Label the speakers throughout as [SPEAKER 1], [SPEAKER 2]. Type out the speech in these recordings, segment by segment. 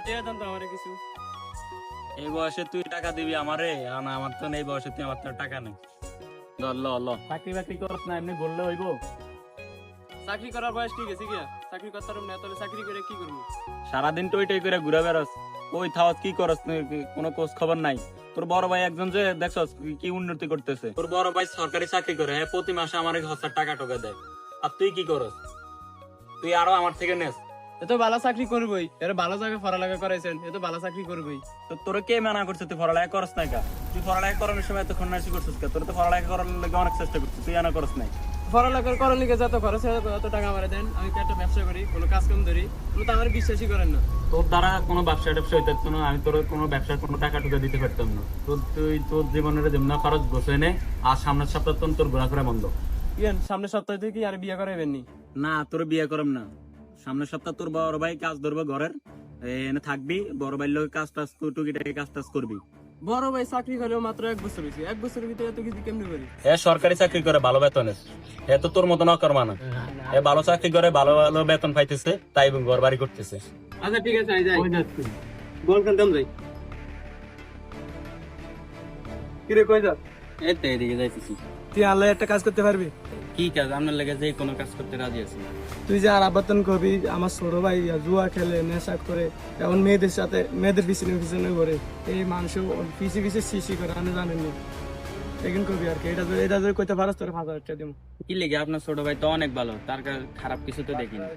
[SPEAKER 1] টিয়া দেন তো আমারে কিছু।
[SPEAKER 2] এই বয়সে তুই টাকা দিবি আমারে? আমার তো এই বয়সে তুই আমার তো টাকা নেই। ল ল চাকরি বাকরি করস না, এমনি বললে হইব?
[SPEAKER 1] চাকরি করার বয়স ঠিক আছে গিয়া, চাকরি করতে পারব না, তাহলে চাকরি করে কি করবো?
[SPEAKER 2] সারাদিন টই টই করে ঘুরে বেড়াস, ওই থাওয়াস কি করস? কোনো খোঁজ খবর নাই। তোর বড় ভাই একজন যে দেখছস কি উন্নতি করতেছে, তোর বড় ভাই সরকারি চাকরি করে, হ্যাঁ প্রতি মাসে আমার 1000 টাকা টোকা দেয়। আর তুই কি করস? তুই আরো আমার থেকে নেস।
[SPEAKER 1] এ তো ভালো চাকরি করবই, এর ভালো জায়গায় পড়ালেখা করাইছেন, এ তো ভালো চাকরি করবই।
[SPEAKER 2] তো তোর কে মানা করছে তুই পড়ালেখা করস নাই কা? তুই পড়ালেখা করানোর সময় এত খন্নাসি করছিস কা? তোর তো পড়ালেখা করার লাগে অনেক চেষ্টা করছিস, তুই আনা করস নাই।
[SPEAKER 1] পড়ালেখার করার লিগে যত খরচ হয় তত টাকা আমারে দেন, আমি তো একটা ব্যবসা করি, কোনো কাজ কাম ধরি, কোনো তো আমার বিশ্বাসই করেন না।
[SPEAKER 2] তোর দ্বারা কোনো ব্যবসা ট্যাবসা হইতে পারতো না, আমি তোর কোনো ব্যবসার কোনো টাকা টুকা দিতে পারতাম না। তুই তোর জীবনের যেমন খরচ বসে নে, আর সামনের সপ্তাহ তোর ঘোরাফেরা বন্ধ।
[SPEAKER 1] ইয়েন সামনের সপ্তাহে থেকে আর বিয়ে করাইবেন নি?
[SPEAKER 2] না, তোর বিয়ে করম না। সামনের সপ্তাহ তোর বড় ভাই কাজ ধরবো ঘরের, এনে থাকবি, বড় ভাইয়ের লোক কাজ টাজ টুকিটাকি কাজ টাজ করবি।
[SPEAKER 1] বড় ভাই চাকরি করেও মাত্র 1 বছর হয়েছে, 1 বছরের ভিতরে এত কিছু কেমনি করি?
[SPEAKER 2] সরকারি চাকরি করে ভালো বেতনে, তো তোর মতো নকর না। ভালো চাকরি করে ভালো ভালো বেতন পাইতেছে, তাই ঘর বাড়ি করতেছে।
[SPEAKER 1] আচ্ছা ঠিক আছে, যাই বল কান্তাম যাই। কিরে কই যা?
[SPEAKER 2] এই তো এদিকে যাইতেছি।
[SPEAKER 1] তুই আল্লাহ একটা কাজ করতে পারবি?
[SPEAKER 2] কি কাজ? আপনার লেগে যে কোনো কাজ করতে রাজি আছি।
[SPEAKER 1] তুই যে আর আবর্তন করবি, আমার ছোট ভাই জুয়া খেলে, নেশা করে, এখন মেয়েদের সাথে মেয়েদের পিছনে পিছনে করে, এই মানুষ পিছিয়ে পিছিয়ে শিশি করে, আমি জানেনি এখন করবি আর কি। এটা যদি কইতে পারস তোর 5,000 টাকা দিব।
[SPEAKER 2] কি লেগে? আপনার ছোট ভাই তো অনেক ভালো, তার খারাপ কিছু তো দেখিনি।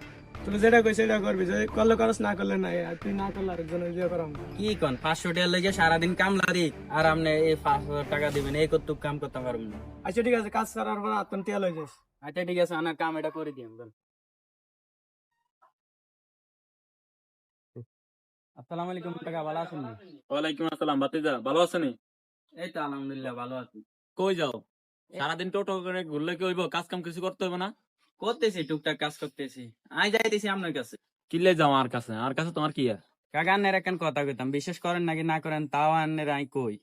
[SPEAKER 1] তুই যেটা কই সেটা করবি, যদি করলে করস, না করলে নাই। আর তুই না করলে আরেকজনের বিয়ে করাম।
[SPEAKER 2] কি কন? 500 টাকা লেগে সারাদিন কামলারি, আর আপনি এই 5,000 টাকা দিবেন? এই কত কাম করতে পারবেন না।
[SPEAKER 1] আচ্ছা ঠিক আছে, কাজ করার পর আত্ম টিয়া লই যাস।
[SPEAKER 2] আচ্ছা ঠিক আছে, আনার কাম এটা করে দিন। আসসালামু আলাইকুম টাকা, ভালো আছেন? ওয়ালাইকুম আসসালাম ভাতিজা, ভালো আছেন? এই তো আলহামদুলিল্লাহ ভালো আছি। কই যাও? সারাদিন টোটো করে ঘুরলে কি হইব? কাজ কাম কিছু করতে হবে না? করতেছি, টুকটাক কাজ করতেছি। আই যাইতেছি আপনার কাছে। কিলে যাও আর কাছে? আর কাছে তোমার কি আর? কাকা আন্নের একখান কথা কইতাম, বিশ্বাস করেন নাকি না করেন তাও আন্নের আই কই।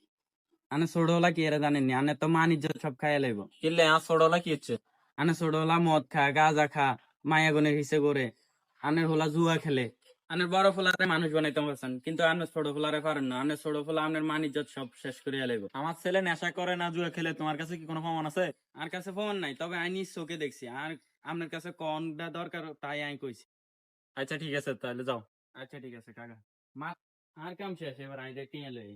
[SPEAKER 2] আনে ছোটবেলা কি এরা জানেননি? আনে তো মান ইজ্জত সব খাইয়া লাইব। কিলে আর ছোটবেলা কি হচ্ছে? আনে ছোটবেলা মদ খা, গাঁজা খা, মায়া গুনের হিসে করে, আনের হোলা জুয়া খেলে। আনের বড় ফোলারে মানুষ বানাইতে পারছেন, কিন্তু আনের ছোট ফোলারে পারেন না। আনের ছোট ফোলা আনের মান ইজ্জত সব শেষ করে লাইব। আমার ছেলে নেশা করে না, জুয়া খেলে, তোমার কাছে কি কোনো প্রমাণ আছে? আর কাছে প্রমাণ নাই, তবে আই নিজ চোখে দেখছি। আর আপনার কাছে কোনটা দরকার তাই আই কইছি। আচ্ছা ঠিক আছে, তাহলে যাও। আচ্ছা ঠিক আছে কাকা, মা আর কাম শেষ, এবার আই যাই টিয়া লই।